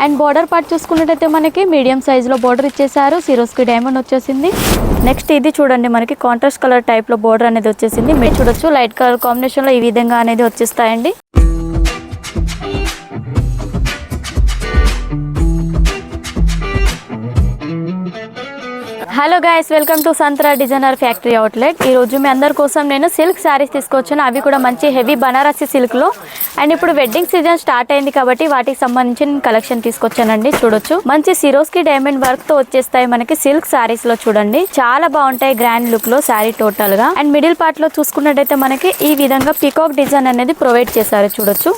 And border part చూసుకున్నట్టయితే మనకి medium సైజులో బార్డర్ ఇచ్చేసారు. సిరోస్కి డైమండ్ వచ్చేసింది. నెక్స్ట్ ఇది చూడండి, మనకి కాంట్రాస్ట్ కలర్ టైప్లో బార్డర్ అనేది వచ్చేసింది. మీరు చూడొచ్చు లైట్ కలర్ కాంబినేషన్లో ఈ విధంగా అనేది వచ్చేస్తాయండి. Hello guys, welcome to Santra designer factory outlet. ఈ రోజు మీ అందరి కోసం నేను సిల్క్ శారీస్ తీసుకొచ్చాను. అవి కూడా మంచి హెవీ బనారసి సిల్క్లో. అండ్ ఇప్పుడు వెడ్డింగ్ సీజన్ స్టార్ట్ అయింది కాబట్టి వాటికి సంబంధించిన కలెక్షన్ తీసుకొచ్చానండి. చూడొచ్చు, మంచి సిరోస్కి డైమండ్ వర్క్ తో వచ్చేస్తాయి మనకి సిల్క్ శారీస్ లో. చూడండి, చాలా బాగుంటాయి గ్రాండ్ లుక్ లో శారీ టోటల్ గా. అండ్ మిడిల్ పార్ట్ లో చూసుకున్నట్టయితే మనకి ఈ విధంగా పీకాక్ డిజైన్ అనేది ప్రొవైడ్ చేశారు. చూడొచ్చు,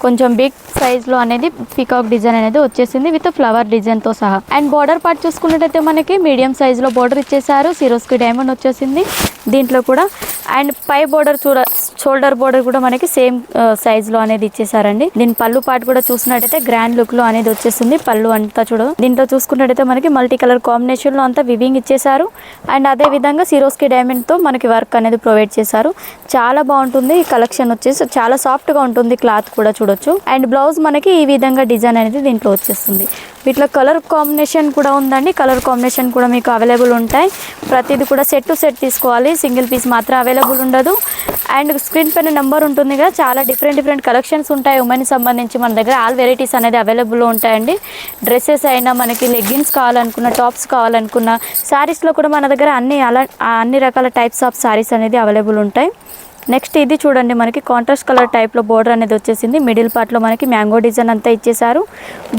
కొంచెం బిగ్ సైజ్ లో అనేది పీకాక్ డిజైన్ అనేది వచ్చేసింది విత్ ఫ్లవర్ డిజైన్ తో సహా. అండ్ బార్డర్ పార్ట్ చూసుకున్నట్టయితే మనకి మీడియం సైజ్ లో బార్డర్ ఇచ్చేసారు. సిరోస్కి డైమండ్ వచ్చేసింది దీంట్లో కూడా. అండ్ పై బార్డర్ షోల్డర్ బార్డర్ కూడా మనకి సేమ్ సైజ్ లో అనేది ఇచ్చేసారండి. దీని పళ్ళు పార్ట్ కూడా చూసినట్టయితే గ్రాండ్ లుక్ లో అనేది వచ్చేస్తుంది. పళ్ళు అంతా దీంట్లో చూసుకున్నట్టయితే మనకి మల్టీ కలర్ కాంబినేషన్ లో అంతా వివింగ్ ఇచ్చేసారు. అండ్ అదే విధంగా సిరోస్కి డైమండ్ తో మనకి వర్క్ అనేది ప్రొవైడ్ చేశారు. చాలా బాగుంటుంది ఈ కలెక్షన్ వచ్చేసి. చాలా సాఫ్ట్ గా ఉంటుంది క్లాత్ కూడా. చూడొచ్చు, అండ్ బ్లౌజ్ మనకి ఈ విధంగా డిజైన్ అనేది దీంట్లో వచ్చేస్తుంది. వీటిలో కలర్ కాంబినేషన్ కూడా ఉందండి. కలర్ కాంబినేషన్ కూడా మీకు అవైలబుల్ ఉంటాయి. ప్రతిది కూడా సెట్ టు సెట్ తీసుకోవాలి, సింగిల్ పీస్ మాత్రం అవైలబుల్ ఉండదు. అండ్ స్క్రీన్ పైన నెంబర్ ఉంటుంది కదా, చాలా డిఫరెంట్ కలెక్షన్స్ ఉంటాయి ఉమెన్ సంబంధించి. మన దగ్గర ఆల్ వెరైటీస్ అనేది అవైలబుల్ ఉంటాయండి. డ్రెస్సెస్ అయినా, మనకి లెగ్గిన్స్ కావాలనుకున్న, టాప్స్ కావాలనుకున్న, శారీస్లో కూడా మన దగ్గర అన్ని రకాల టైప్స్ ఆఫ్ శారీస్ అనేది అవైలబుల్ ఉంటాయి. నెక్స్ట్ ఇది చూడండి, మనకి కాంట్రాస్ట్ కలర్ టైప్లో బోర్డర్ అనేది వచ్చేసింది. మిడిల్ పార్ట్లో మనకి మ్యాంగో డిజైన్ అంతా ఇచ్చేసారు.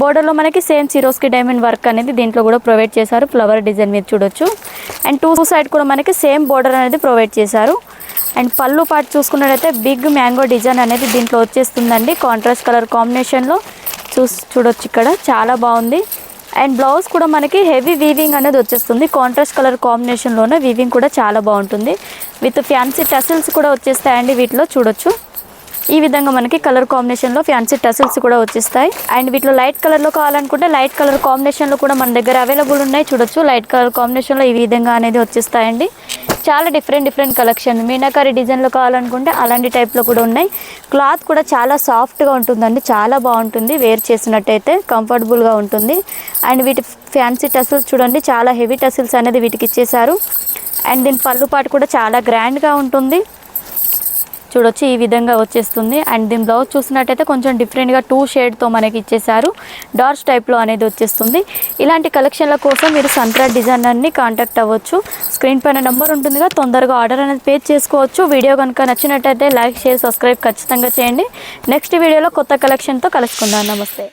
బోర్డర్లో మనకి సేమ్ సిరోస్కి డైమండ్ వర్క్ అనేది దీంట్లో కూడా ప్రొవైడ్ చేశారు, ఫ్లవర్ డిజైన్ మీద. చూడొచ్చు, అండ్ టూ సైడ్ కూడా మనకి సేమ్ బోర్డర్ అనేది ప్రొవైడ్ చేశారు. అండ్ పళ్ళు పార్ట్ చూసుకున్నట్టయితే బిగ్ మ్యాంగో డిజైన్ అనేది దీంట్లో వచ్చేస్తుందండి కాంట్రాస్ట్ కలర్ కాంబినేషన్లో. చూడొచ్చు, ఇక్కడ చాలా బాగుంది. అండ్ బ్లౌజ్ కూడా మనకి హెవీ వీవింగ్ అనేది వచ్చేస్తుంది. కాంట్రాస్ట్ కలర్ కాంబినేషన్లోనే వీవింగ్ కూడా చాలా బాగుంటుంది. విత్ ఫ్యాన్సీ టసిల్స్ కూడా వచ్చేస్తాయండి వీటిలో. చూడొచ్చు, ఈ విధంగా మనకి కలర్ కాంబినేషన్లో ఫ్యాన్సీ టసిల్స్ కూడా వచ్చేస్తాయి. అండ్ వీటిలో లైట్ కలర్లో కావాలనుకుంటే లైట్ కలర్ కాంబినేషన్లో కూడా మన దగ్గర అవైలబుల్ ఉన్నాయి. చూడొచ్చు, లైట్ కలర్ కాంబినేషన్లో ఈ విధంగా అనేది వచ్చేస్తాయండి. చాలా డిఫరెంట్ కలెక్షన్. మీనాకారి డిజైన్లో కావాలనుకుంటే అలాంటి టైప్లో కూడా ఉన్నాయి. క్లాత్ కూడా చాలా సాఫ్ట్గా ఉంటుందండి, చాలా బాగుంటుంది. వేర్ చేసినట్టయితే కంఫర్టబుల్గా ఉంటుంది. అండ్ వీటి ఫ్యాన్సీ టసిల్స్ చూడండి, చాలా హెవీ టసిల్స్ అనేది వీటికి ఇచ్చేసారు. అండ్ దీని పళ్ళు పాటు కూడా చాలా గ్రాండ్గా ఉంటుంది. చూడొచ్చు, ఈ విధంగా వచ్చేస్తుంది. అండ్ దీని బ్లౌజ్ చూసినట్టయితే కొంచెం డిఫరెంట్గా 2 షేడ్తో మనకి ఇచ్చేసారు. డార్క్ టైప్లో అనేది వచ్చేస్తుంది. ఇలాంటి కలెక్షన్ల కోసం మీరు సంత్రా డిజైనర్ని కాంటాక్ట్ అవ్వచ్చు. స్క్రీన్ పైన నెంబర్ ఉంటుందిగా, తొందరగా ఆర్డర్ అనేది పే చేసుకోవచ్చు. వీడియో కనుక నచ్చినట్టయితే లైక్, షేర్, సబ్స్క్రైబ్ ఖచ్చితంగా చేయండి. నెక్స్ట్ వీడియోలో కొత్త కలెక్షన్తో కలుసుకుందాం. నమస్తే.